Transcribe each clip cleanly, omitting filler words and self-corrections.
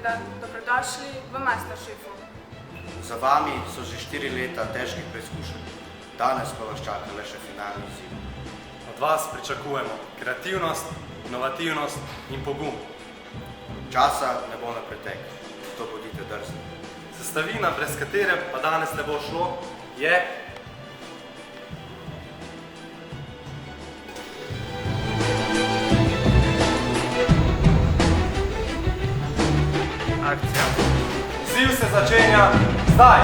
teden, dobrodošli v Masterchefu. Za vami so že 4 leta težkih preizkušenj, danes pa vas čaka le še finalni izziv. Od vas pričakujemo kreativnost, inovativnost in pogum. Časa ne bo na pretek, zato bodite drzni. Sestavina, brez katere pa danes ne bo šlo, je akcija. Izziv se začenja zdaj!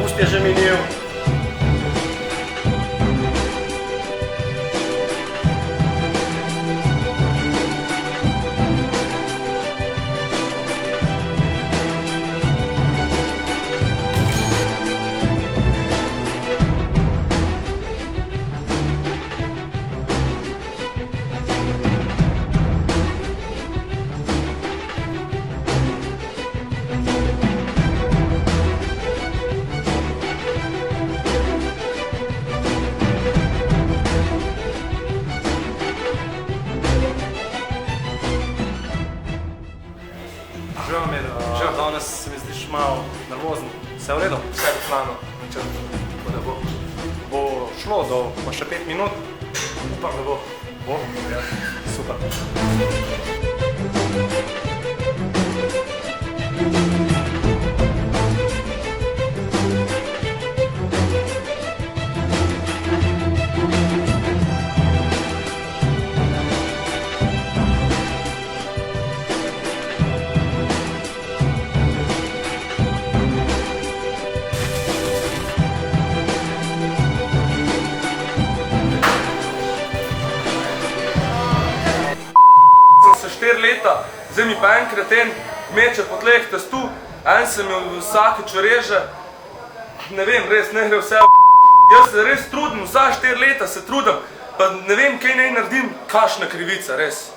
Pust je že minil. Že danes se mi zdiš malo nervozen. Vse v redu? Vse je plano, načrtno, tako da bo šlo do še 5 minut. Upam, da bo. Bo? Ja. Super. Sem se 4 leta, zdaj mi pa en kreten meče po tleh testu, en se mi vsakič reže, ne vem, res ne gre vse Jaz se res trudim, vsa 4 leta se trudim, pa ne vem, kaj naj naredim, kakšna krivica, res.